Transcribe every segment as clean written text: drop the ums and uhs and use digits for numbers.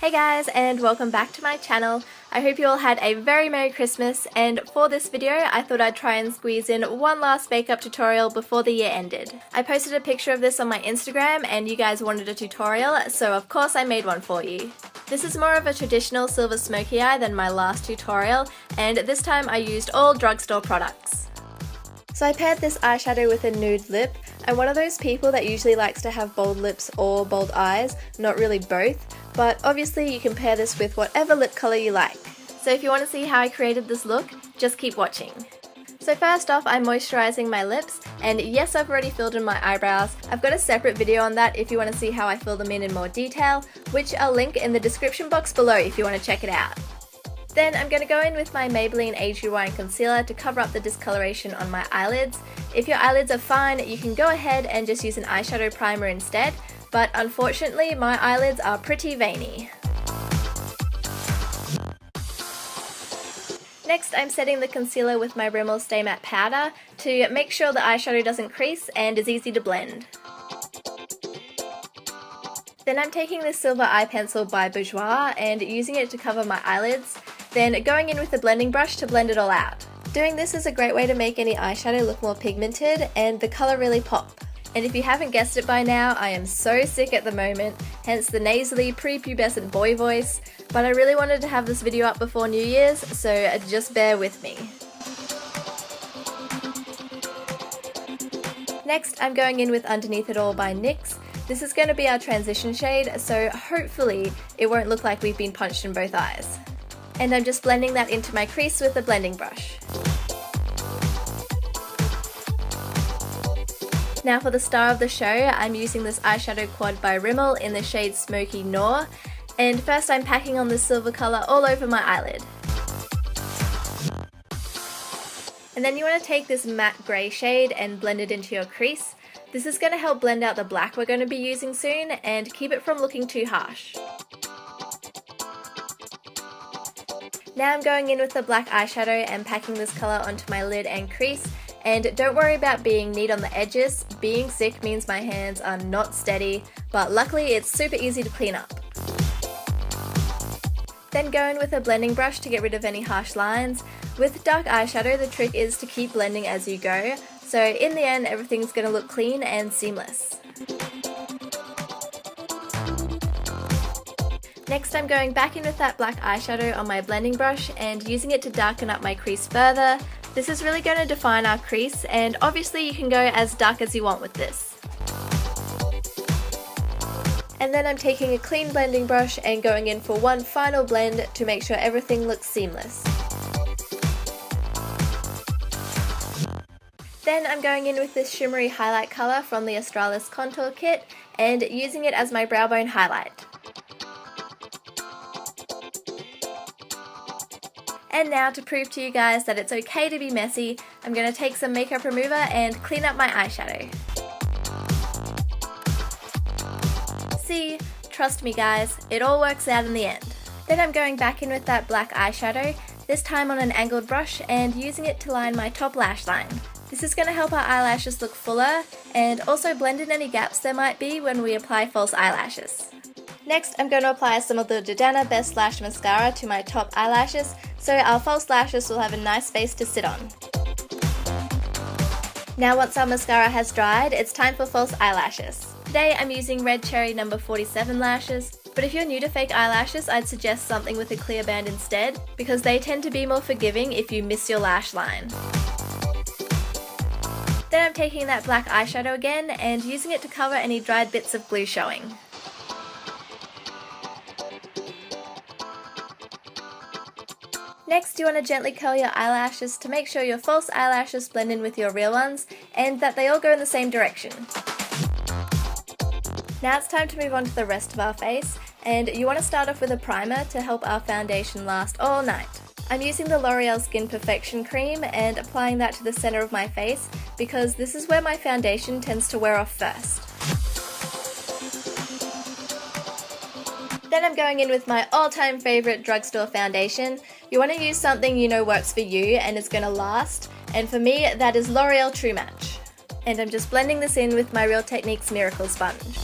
Hey guys, and welcome back to my channel. I hope you all had a very Merry Christmas, and for this video I thought I'd try and squeeze in one last makeup tutorial before the year ended. I posted a picture of this on my Instagram and you guys wanted a tutorial, so of course I made one for you. This is more of a traditional silver smoky eye than my last tutorial, and this time I used all drugstore products. So I paired this eyeshadow with a nude lip. I'm one of those people that usually likes to have bold lips or bold eyes, not really both. But obviously you can pair this with whatever lip colour you like. So if you want to see how I created this look, just keep watching. So first off, I'm moisturising my lips, and yes, I've already filled in my eyebrows. I've got a separate video on that if you want to see how I fill them in more detail, which I'll link in the description box below if you want to check it out. Then I'm going to go in with my Maybelline Age Rewind Concealer to cover up the discoloration on my eyelids. If your eyelids are fine, you can go ahead and just use an eyeshadow primer instead. But unfortunately, my eyelids are pretty veiny. Next, I'm setting the concealer with my Rimmel Stay Matte Powder to make sure the eyeshadow doesn't crease and is easy to blend. Then I'm taking this silver eye pencil by Bourjois and using it to cover my eyelids, then going in with a blending brush to blend it all out. Doing this is a great way to make any eyeshadow look more pigmented and the colour really pop. And if you haven't guessed it by now, I am so sick at the moment, hence the nasally prepubescent boy voice, but I really wanted to have this video up before New Year's, so just bear with me. Next, I'm going in with Underneath It All by NYX. This is going to be our transition shade, so hopefully it won't look like we've been punched in both eyes. And I'm just blending that into my crease with a blending brush. Now for the star of the show, I'm using this eyeshadow quad by Rimmel in the shade Smoky Noir, and first I'm packing on this silver colour all over my eyelid. And then you want to take this matte grey shade and blend it into your crease. This is going to help blend out the black we're going to be using soon and keep it from looking too harsh. Now I'm going in with the black eyeshadow and packing this colour onto my lid and crease. And don't worry about being neat on the edges. Being sick means my hands are not steady, but luckily it's super easy to clean up. Then go in with a blending brush to get rid of any harsh lines. With dark eyeshadow, the trick is to keep blending as you go, so in the end everything's going to look clean and seamless. Next, I'm going back in with that black eyeshadow on my blending brush and using it to darken up my crease further. This is really going to define our crease, and obviously you can go as dark as you want with this. And then I'm taking a clean blending brush and going in for one final blend to make sure everything looks seamless. Then I'm going in with this shimmery highlight colour from the Australis Contour Kit and using it as my brow bone highlight. And now, to prove to you guys that it's okay to be messy, I'm going to take some makeup remover and clean up my eyeshadow. See, trust me guys, it all works out in the end. Then I'm going back in with that black eyeshadow, this time on an angled brush and using it to line my top lash line. This is going to help our eyelashes look fuller and also blend in any gaps there might be when we apply false eyelashes. Next, I'm going to apply some of the Jordana Best Lash Mascara to my top eyelashes, so our false lashes will have a nice space to sit on. Now once our mascara has dried, it's time for false eyelashes. Today I'm using Red Cherry No. 47 lashes, but if you're new to fake eyelashes, I'd suggest something with a clear band instead, because they tend to be more forgiving if you miss your lash line. Then I'm taking that black eyeshadow again and using it to cover any dried bits of glue showing. Next, you want to gently curl your eyelashes to make sure your false eyelashes blend in with your real ones and that they all go in the same direction. Now it's time to move on to the rest of our face, and you want to start off with a primer to help our foundation last all night. I'm using the L'Oreal Skin Perfection Cream and applying that to the center of my face because this is where my foundation tends to wear off first. Then I'm going in with my all-time favorite drugstore foundation. You want to use something you know works for you and is going to last, and for me that is L'Oreal True Match. And I'm just blending this in with my Real Techniques Miracle Sponge.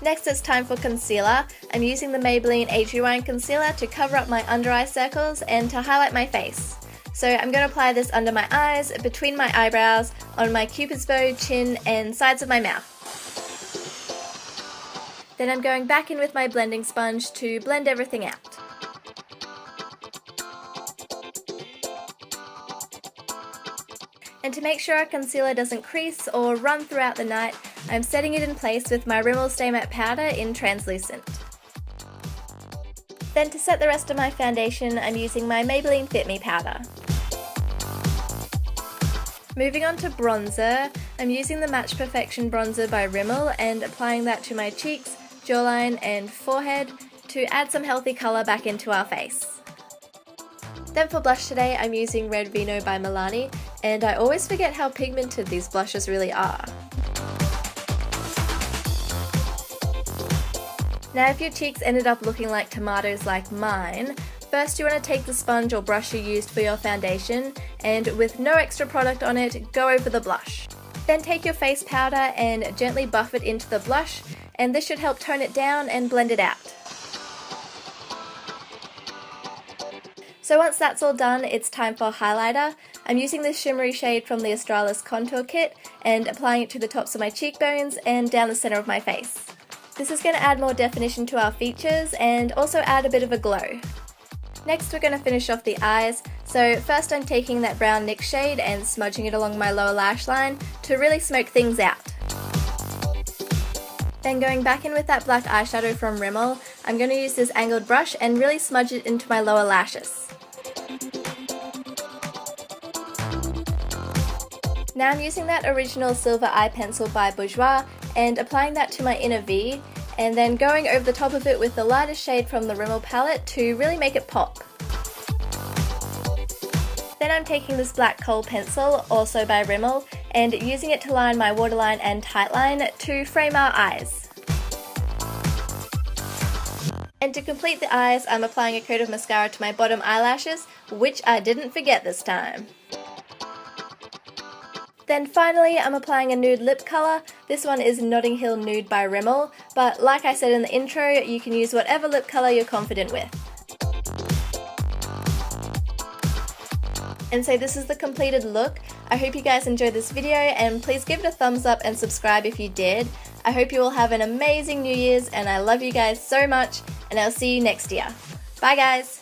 Next it's time for concealer. I'm using the Maybelline Age Rewind Concealer to cover up my under eye circles and to highlight my face. So I'm going to apply this under my eyes, between my eyebrows, on my cupid's bow, chin, and sides of my mouth. Then I'm going back in with my blending sponge to blend everything out. And to make sure our concealer doesn't crease or run throughout the night, I'm setting it in place with my Rimmel Stay Matte Powder in Translucent. Then to set the rest of my foundation, I'm using my Maybelline Fit Me powder. Moving on to bronzer, I'm using the Match Perfection bronzer by Rimmel and applying that to my cheeks, jawline and forehead to add some healthy colour back into our face. Then for blush today, I'm using Red Vino by Milani, and I always forget how pigmented these blushes really are. Now if your cheeks ended up looking like tomatoes like mine, first you want to take the sponge or brush you used for your foundation and with no extra product on it, go over the blush. Then take your face powder and gently buff it into the blush, and this should help tone it down and blend it out. So once that's all done, it's time for highlighter. I'm using this shimmery shade from the Australis Contour Kit and applying it to the tops of my cheekbones and down the centre of my face. This is going to add more definition to our features and also add a bit of a glow. Next we're going to finish off the eyes, so first I'm taking that brown NYX shade and smudging it along my lower lash line to really smoke things out. Then going back in with that black eyeshadow from Rimmel, I'm going to use this angled brush and really smudge it into my lower lashes. Now I'm using that original silver eye pencil by Bourjois and applying that to my inner V, and then going over the top of it with the lightest shade from the Rimmel palette to really make it pop. Then I'm taking this black kohl pencil, also by Rimmel, and using it to line my waterline and tightline to frame our eyes. And to complete the eyes, I'm applying a coat of mascara to my bottom eyelashes, which I didn't forget this time. Then finally, I'm applying a nude lip colour. This one is Notting Hill Nude by Rimmel, but like I said in the intro, you can use whatever lip colour you're confident with. And so this is the completed look. I hope you guys enjoyed this video, and please give it a thumbs up and subscribe if you did. I hope you all have an amazing New Year's, and I love you guys so much, and I'll see you next year. Bye guys!